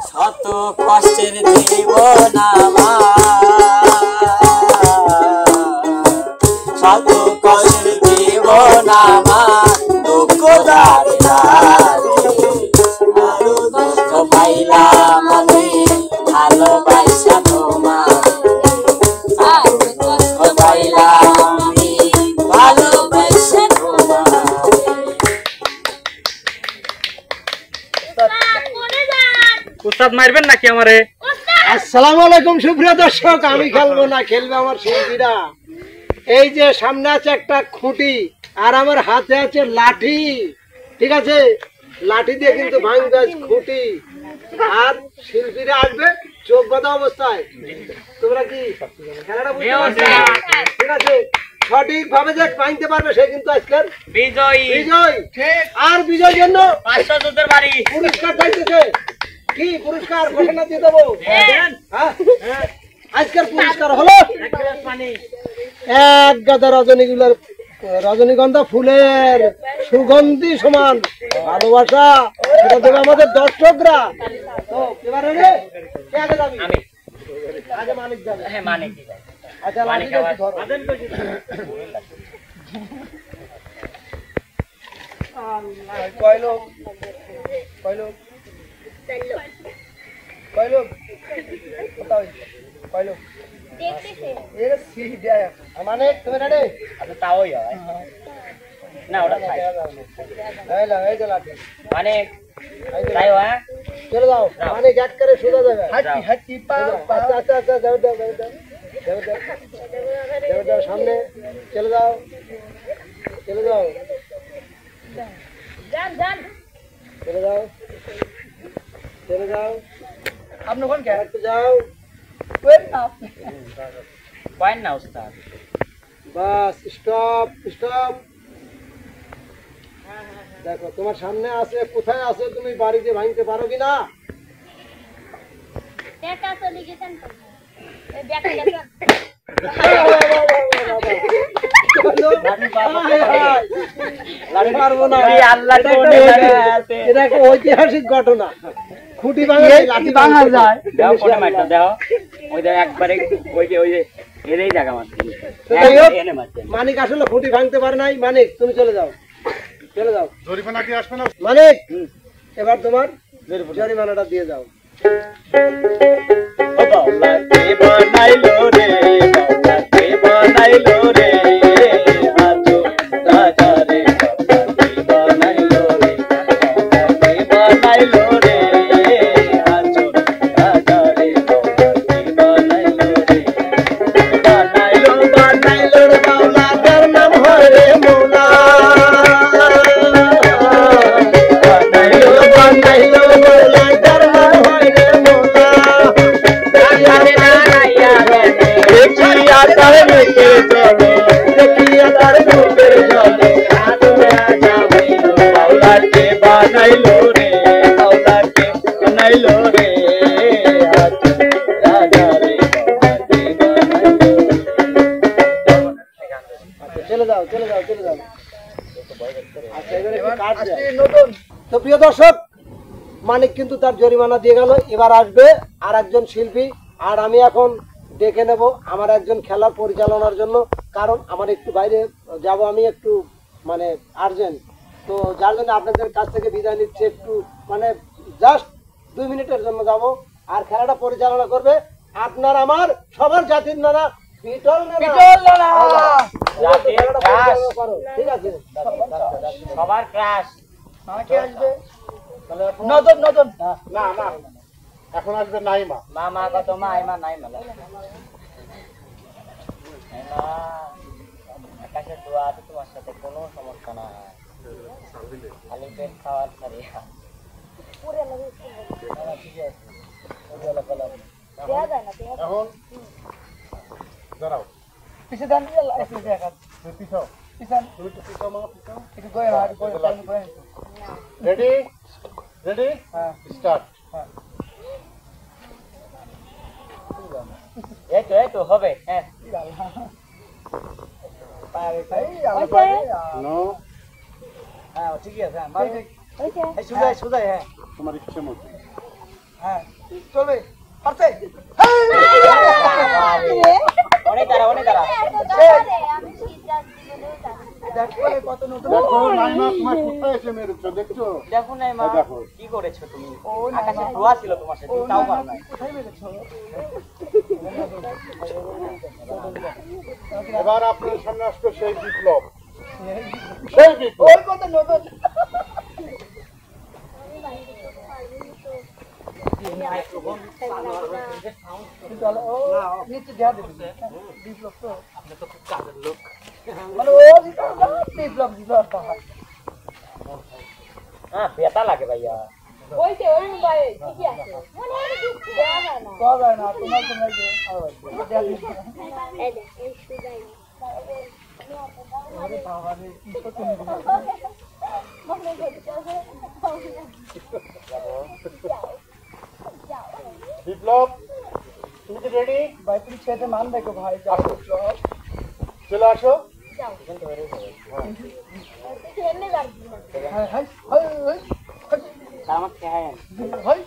শত কষ্টের জীবন আমার, শত কষ্টের জীবন আমার, দুঃখ আরো দুঃখ পাইলাম আমি ভালোবাসা তোমার, দুঃখ পাইলাম আমি ভালোবাসা তোমার। উস্তাদ মারবেন নাকি আমারে? আসসালামু আলাইকুম সুপ্রিয় দর্শক, আমি খেলবো না, খেলবে আমার শিল্পীরা। এই যে সামনে আছে একটা খুঁটি আর আমার হাতে আছে লাঠি, ঠিক আছে? লাঠি দিয়ে কিন্তু ভাঙবে খুঁটি, আর শিল্পীরা আসবে চোখ বাঁধা অবস্থায়। তোমরা কি খেলাটা বুঝতে পারছো? ঠিক আছে, সঠিক ভাবে যে ভাঙতে পারবে সে কিন্তু আজকের বিজয়ী। বিজয়। আর বিজয়ের জন্য 500 দুধের বাড়ি পুরস্কার চাইতেছে। কি পুরস্কার ঘোষণা দিয়ে দেবো? হ্যাঁ, আজকের পুরস্কার হলো এক গাদা রজনীগন্ধা ফুলের সুগন্ধি সমান ভালোবাসা। সেটা দেবে আমাদের দর্শকরা। তো এবারে কে আগে যাবি? আগে মানিক যাবে। হ্যাঁ মানিক। আচ্ছা মানিক ধরো। কয় লোক? কয় লোক? কয় লোক? কোথাও কয় লোক? মানে তুমি রেডি? আচ্ছা তাওই হয় না, ওটা খাই এই যে লাঠি মানে তাই হয়। চলে যাও, মানে গ্যাট করে সোজা যাবে। হাঁটি হাঁটি পা। আচ্ছা আচ্ছা আচ্ছা, যাও যাও যাও যাও যাও যাও যাও, সামনে চলে যাও, চলে যাও, চলে যাও, চলে যাও। আপনি কোন কে? একটু যাও, পয়েন্ট না উস্তাদ। Bus stop stop. দেখো তোমার সামনে আছে, কোথায় আছে তুমি বাড়িতে ভাঙতে পারো কিনা? ঐতিহাসিক ঘটনা, খুঁটি ভাঙা যায়। মানিক আসলে খুঁটি ভাঙতে পারে নাই। মানিক তুমি চলে যাও, চলে যাও। মানিক এবার তোমার জরিমানাটা দিয়ে যাও। তো প্রিয় দর্শক, মানিক কিন্তু তার জরিমানা দিয়ে গেল। এবার আসবে আর একজন শিল্পী, আর আমি এখন ডেকে নেব আমার একজন খেলার পরিচালনার জন্য, কারণ আমার একটু বাইরে যাব, আমি একটু মানে আর্জেন্ট। তো যার জন্য আপনাদের কাছ থেকে বিদায় নিচ্ছে, একটু মানে জাস্ট 2 মিনিটের জন্য যাব। আর খেলাটা পরিচালনা করবে আপনার আমার সবার জাতির নানা বিটল নানা। ঠিক আছে, সবার ক্লাস কে আসবে? নতুন নতুন না না, এখন আসবে নাইমা। মামা কত মাইমা নাইমা আকাশের দোয়া আছে, তোমার সাথে কোনো সমস্যা না, খালি পেট খাওয়ার ছাড়ি। এখন দাঁড়াও, পিছিয়ে দেন, পিছাও, পিছান, তুমি একটু পিছাও, মা পিছাও। একটু গোয়ে হাট গোয়ে। রেডি রেডি, হ্যাঁ স্টার্ট। এই তো হবে। হ্যাঁ নো হ্যাঁ ঠিকই আছে হ্যাঁ মারো এই সুজাই সুজাই হ্যাঁ তোমার ইচ্ছে মতো হ্যাঁ চলবে পারছে অনেক দাঁড়া দেখো কত নতুন দেখো নাইমা তোমার কোথায় এসে মেরেছো দেখছো দেখো নাই মা দেখো কি করেছো তুমি আকাশে ধোয়া ছিল তোমার সাথে তাও পার না কোথায় মেরেছো এবার আপনার সামনে আসবে সেই বিপ্লব সেই বিপ্লব ওই কত নতুন নিচে দেয়া দেবে বিপ্লব তো আপনি তো খুব কাজের লোক মানে ও বিপ্লব হ্যাঁ বেটা লাগে ভাইয়া ওইতে ওই ভাই ঠিকই আছে মনে হয় কিছু দেয়া যায় না কবে না তোমার তোমার যে এই দেখ এই সুজাই আরে বাবা রে কি তো তুমি মনে করতে বিপ্লব তুমি কি রেডি ভাই তুমি ছেড়ে মান দেখো ভাই যাও বিপ্লব চলে আসো খেলনে লাগবে হ্যাঁ হ্যাঁ আমার খেয়ে ভাই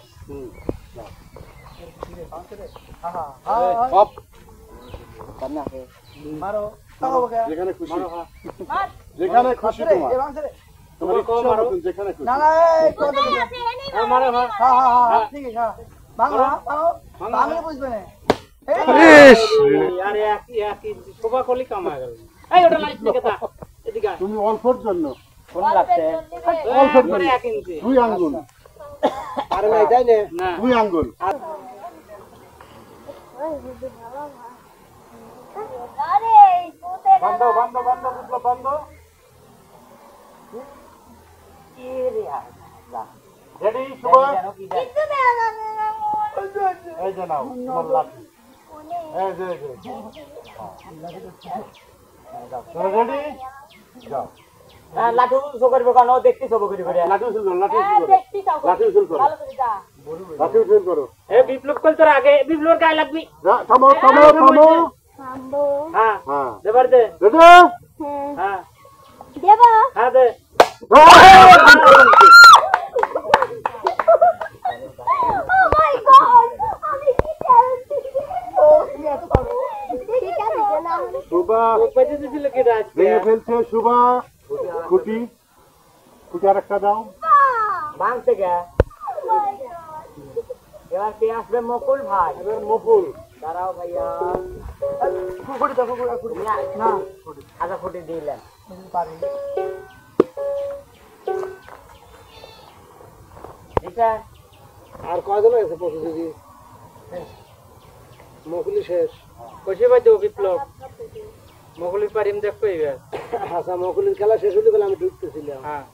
সব মারো তাও বকে যেখানে খুশি মার যেখানে খুশি তোমার এ বাংসে তোমার ইচ্ছা মতন যেখানে খুশি না না এই কত আছে এনে মারো হ্যাঁ হ্যাঁ ঠিক আছে হ্যাঁ বাংলা বাংলা বুঝবে না আরে একই শোভা করলি কামা গেল এই ওটা লাইট দিকে তা এদিকে তুমি অল্পর জন্য কোন লাগছে অল্পর জন্য 1 ইঞ্চি 2 আঙ্গুল আরে নাই তাই না না 2 আঙ্গুল আরে তোতে বন্ধ বন্ধ বন্ধ বিপ্লব বন্ধ রেডি শুভ কিছু দেয়া যাবে না এই যে নাও তোমার লাঠি এই যে তুমি রেডি যাও হ্যাঁ লাঠু শো করবে কেন দেখতে শো করি করে লাঠি উঠল লাঠি হ্যাঁ উঠল দেখছি তাও লাঠি উঠল করো ভালো করে যা লাঠি উঠল করো এ বিপ্লব কল তোর আগে বিপ্লবের গায়ে লাগবি থামো থামো থামো থামবো হ্যাঁ হ্যাঁ দেবার দে রেডি হ্যাঁ হ্যাঁ দেব হ্যাঁ দে ও মাই গড আমি কি করছি ও তুমি এত পারো ঠিক আছে না শুভা পয়সা দিছিল কি আজকে ভেঙে ফেলছে শুভা খুঁটি খুঁটি আরেকটা দাও ভাঙতে গে এবার কে আসবে মকুল ভাই এবার মুকুল দাঁড়াও ভাইয়া ফুকুড়ি দাও ফুকুড়ি না আচ্ছা ফুটে দিলেন পারি ঠিক আছে আর কয়জন আছে প্রতিযোগী মকুলি শেষ কইছে ভাই তো বিপ্লব মকুলি পারিম দেখো এবার আচ্ছা মকুলির খেলা শেষ হলে গেলে আমি ঢুকতেছিলাম হ্যাঁ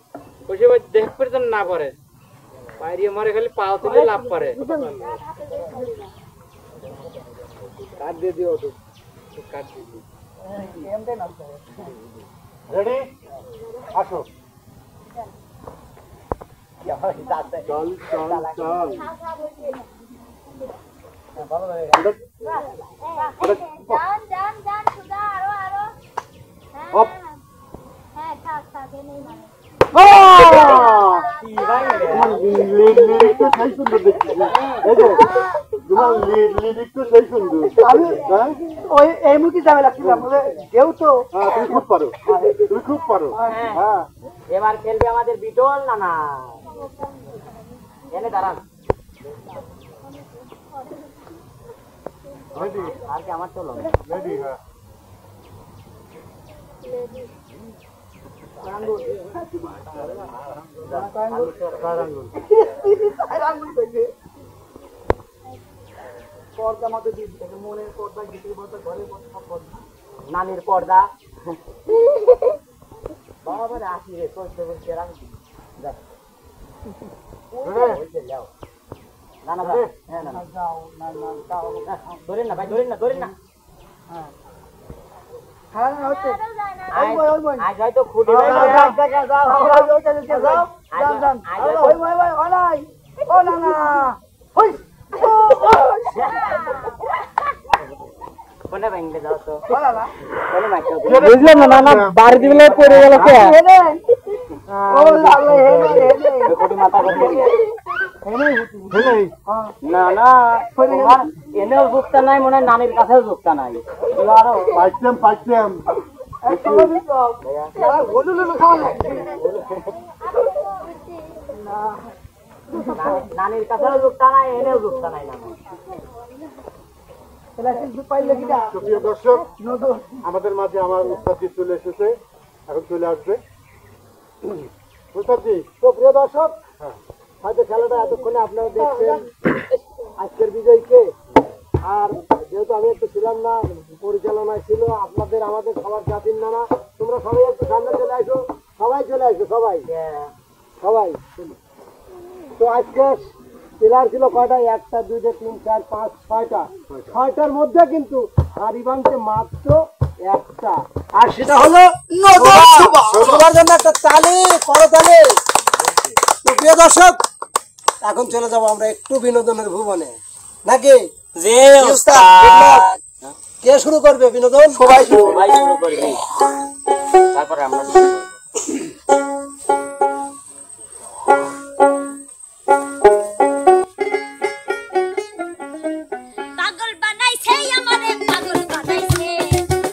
কইছে ভাই দেখ পর্যন্ত না পারে পাইরিয়ে মারে খালি পাও তুলে লাভ করে কাট দিয়ে দিও তো কাট দিবি এমতে না রেডি আসো চল চল চল জান সুদা আরো হপ হ্যাঁ থাক নেই মানে কি ভাই রে তোমার লিরিক তো সেই সুন্দর দেখছি এই যে তোমার লিরিক তো সেই সুন্দর আমি হ্যাঁ ওই এই মুখি যাবে লাগছিলাম বলে কেউ তো হ্যাঁ তুমি খুব পারো তুমি খুব পারো হ্যাঁ এবার খেলবে আমাদের বিটল না না এনে দাঁড়ান রেডি আর কি আমার চলো রেডি হ্যাঁ পর্দা মতো দিচ্ছে মনের পর্দা গীতের পর্দা ঘরের পর্দা সব পর্দা নানির পর্দা বাবা রে আসি রে কষ্ট করছে রাখ যাও যাও না না হ্যাঁ না যাও না না যাও ধরেন না ভাই ধরেন না হ্যাঁ হ্যাঁ হচ্ছে আজ আজ হয়তো খুঁটে যাও ওই ওই ওই ওলাই ও না না হই কোনে ভাঙলে যাও তো ওলা না কোনে মাইকে বুঝলাম না না বাড়ি দিলে পড়ে গেল কে কোটি মাথা কোটি না না তোমার এনেও যুক্তা নাই মনে হয় নানির কাছেও যুক্তা নাই আরো পাইতাম নানির কাছেও যুক্তা নাই এনেও যুক্তা নাই না প্রিয় দর্শক আমাদের মাঝে আমার উস্তাদজি চলে এসেছে, এখন চলে আসবে উস্তাদজি। তো প্রিয় দর্শক, হয়তো খেলাটা এতক্ষণে আপনারা দেখছেন আজকের বিজয়ীকে। আর যেহেতু আমি একটু ছিলাম না, পরিচালনায় ছিল আপনাদের আমাদের সবার জাতির নানা, তোমরা সবাই একটু সামনে চলে আসো, সবাই চলে আসো, সবাই সবাই। তো আজকে প্লেয়ার ছিল কয়টা? 1 2 3 4 5 6টা। 6টার মধ্যে কিন্তু হারি ভাঙছে মাত্র একটা, আর সেটা হলো সবার জন্য একটা তালি, করতালি। তো প্রিয় দর্শক, এখন চলে যাবো আমরা একটু বিনোদনের ভুবনে, নাকি? কে শুরু করবে বিনোদন? সবাই শুরু করবে, তারপরে আমরা পাগল বানাইছে আমারে, পাগল বানাইছে,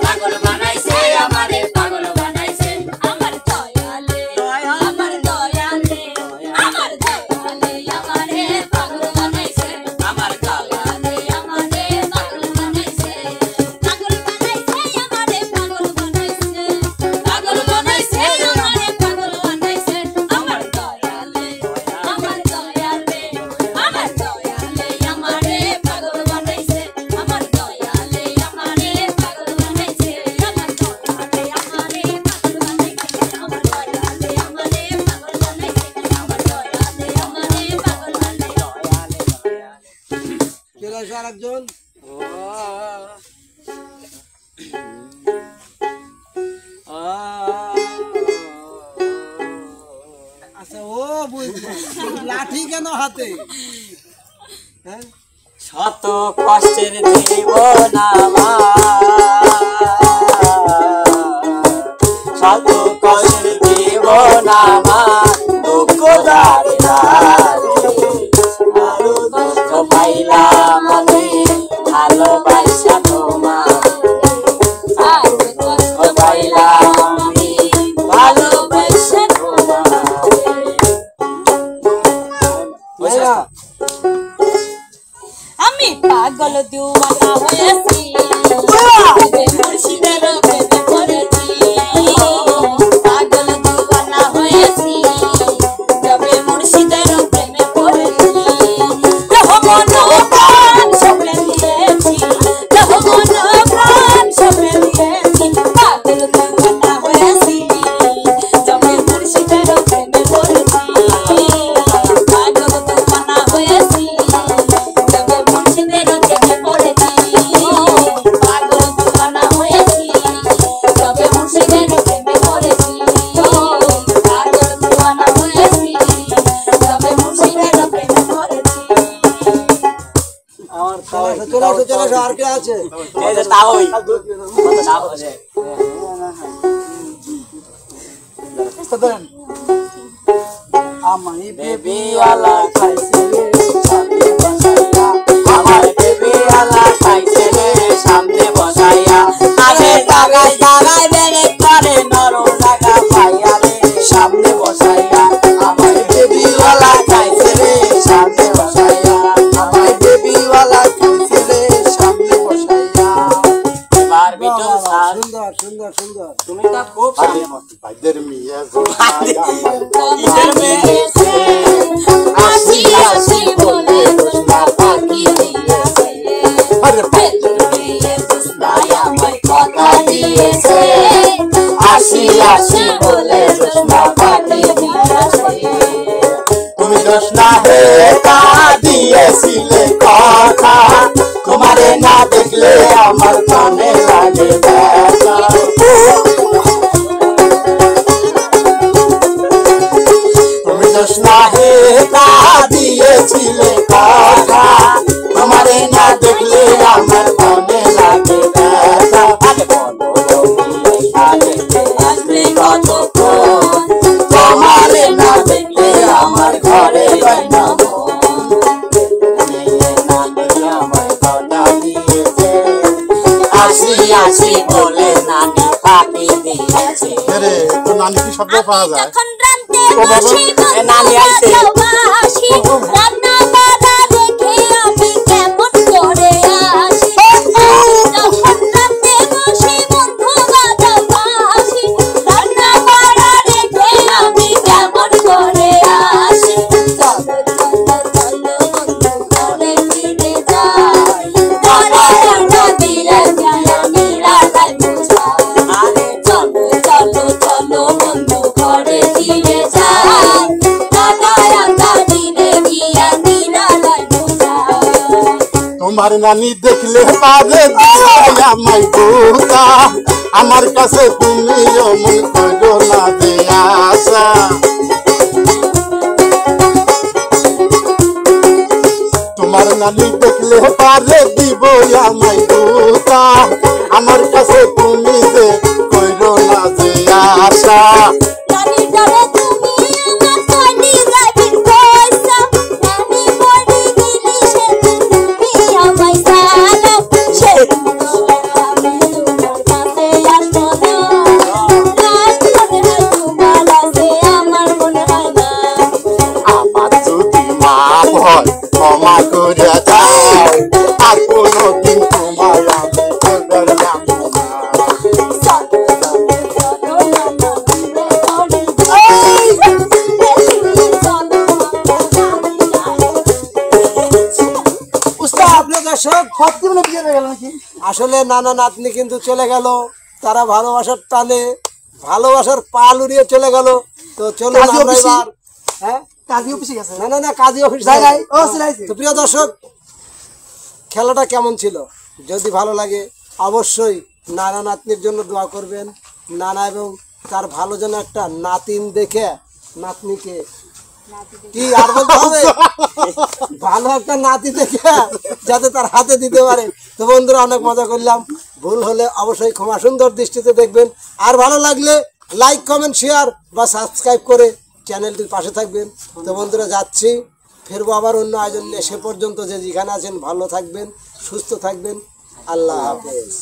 পাগল বানাইছে আমারে, পাগল বানাইছে আমার দয়ালে, আমার দয়ালে, আমার দয়ালে আমারে পাগল বানাইছে, আমার দয়ালে আমারে পাগল বানাইছে, পাগল বানাইছে আমারে, পাগল বানাইছে, পাগল বানাইছে আমারে, পাগল বানাইছে আমার দয়ালে, আমার দয়ালে, আমার দয়ালে আমারে পাগল বানাইছে, আমার দয়ালে আমারে পাগল বানাইছে, আমার দয়ালে আমারে পাগল বানাইছে, আমার দয়ালে আমারে পাগল বানাইছে, আমার দয়ালে আমারে পাগল বানাইছে। চলে আসো আরেকজন। আচ্ছা, ও বুঝছি, লাঠি কেন হাতে? হ্যাঁ, শত কষ্টের জীবন আমার, শত কষ্টের জীবন আমার, দুঃখ দাঁড়ি আরো দুঃখ পাইলাম আমি ভালোবাসা তোমার, আরো দুঃখ পাইলাম আমি ভালোবাসা তোমার। আমি পাগল দিওয়ানা হয়েছি, মুর্শিদের প্রেমে পড়েছি, পাগল দিওয়ানা হয়েছি, তবে মুর্শিদের প্রেমে পড়েছি, মন প্রাণ সবে দিয়েছি, মন প্রাণ সবে দিয়েছি, পাগল দিওয়ানা হয়েছি, তবে মুর্শিদের প্রেমে পড়েছি, পাগল দিওয়ানা হয়েছি, তবে মুর্শিদের প্রেমে পড়েছি, পাগল দিওয়ানা হয়েছি, তবে মুর্শিদের প্রেমে পড়েছি, পাগল দিওয়ানা হয়েছি, তবে মুর্শিদের প্রেমে পড়েছি। চলে আসো, চলে আসো। আর কে আছে? এই যে তাহই কত লাভ হচ্ছে। আমি বেবি ওয়ালা খাইছে রে সামনে বসাইয়া, আমার বেবি ওয়ালা খাইছে রে সামনে বসাইয়া, আগে জাগায় জাগায় বেরে করে নরম লাগা পাইয়া রে সামনে বসাইয়া, আমার বেবি ওয়ালা খাইছে রে সামনে বসাইয়া, আমার বেবি ওয়ালা খাইছে রে সামনে বসাইয়া। এবার বিটল স্যার, সুন্দর সুন্দর সুন্দর। তুমি তো খুব সামনে বসো। ভাইদের মিয়া কিসের মেয়ে? আসি আসি বলে দুষ্টা পাখি দিয়েছে, বেলুড়িয়ে দুষ্টায় আমায় কথা দিয়েছে, আসি আসি বলে দুষ্টা পাখি দিয়েছে, তুমি দোষ না হে তা দিয়েছিলে কথা, তোমারে না দেখলে আমার কানে লাগে ব্যথা। তুমি দোষ না হে তা দিয়েছিলে কথা, তোমারে না দেখলে আমার কানে লাগে ব্যথা। আগে বলো তুমি আগে আসবে কতক্ষণ, তোমার রে তো নানি কি শব্দ পাওয়া যায় যখন রান্তে ও বাবা, বসি এ নানি আইছে। ভালোবাসি রান্না বাড়া দেখে আমি কেমন করে আসি যখন রান্তে বসি বন্ধু ভালোবাসি রান্না বাড়া দেখে আমি কেমন করে আসি চলো চলো চলো বন্ধু ঘরে ফিরে যাই ঘরে রান্না দিলে যায় নিরালায় বুঝাই আরে চলো চলো চলো বন্ধু ঘরে ফিরে যাই দাদা রান্না দিলে গিয়া নিরালায় বুঝাই তোমার নানি দেখলে পারে দিলে আমায় বোতা আমার কাছে তুমিও মন করো না যে আশা তোমার নানি দেখলে পারে দিব আমায় বোতা আমার কাছে তুমি যে করো না যে আশা নানি ডালে তুমি আমার কলি যাবির পয়সা নানি বড়ি দিলি সেদিন তুমি আমায় সালা সেদিন আমি তোমার কাছে আসবো না রাত মনে হয় তোমার আছে আমার মনে হয় না আমার যদি মাপ হয় ক্ষমা করে দাও আর কোনোদিন তোমায় আমি করবার যাবো না চলো চলো চলো নানা দিলে ঘরে যাই চলো প্রিয় দর্শক আসলে নানা নাতনি কিন্তু চলে গেল তারা ভালোবাসার টানে ভালোবাসার পাল উড়িয়ে চলে গেল তো চলো আমরা এবার হ্যাঁ কাজী অফিসে গেছে না না না কাজী অফিস তো প্রিয় দর্শক খেলাটা কেমন ছিল যদি ভালো লাগে অবশ্যই নানা নাতনির জন্য দোয়া করবেন নানা এবং তার ভালো যেন একটা নাতিন দেখে নাতনিকে কি আর বলতে হবে ভালো একটা নাতি দেখে যাতে তার হাতে দিতে পারে তো বন্ধুরা অনেক মজা করলাম ভুল হলে অবশ্যই ক্ষমা সুন্দর দৃষ্টিতে দেখবেন আর ভালো লাগলে লাইক কমেন্ট শেয়ার বা সাবস্ক্রাইব করে চ্যানেলটির পাশে থাকবেন তো বন্ধুরা যাচ্ছি ফিরবো আবার অন্য আয়োজন নিয়ে সে পর্যন্ত যে যেখানে আছেন ভালো থাকবেন সুস্থ থাকবেন আল্লাহ হাফেজ।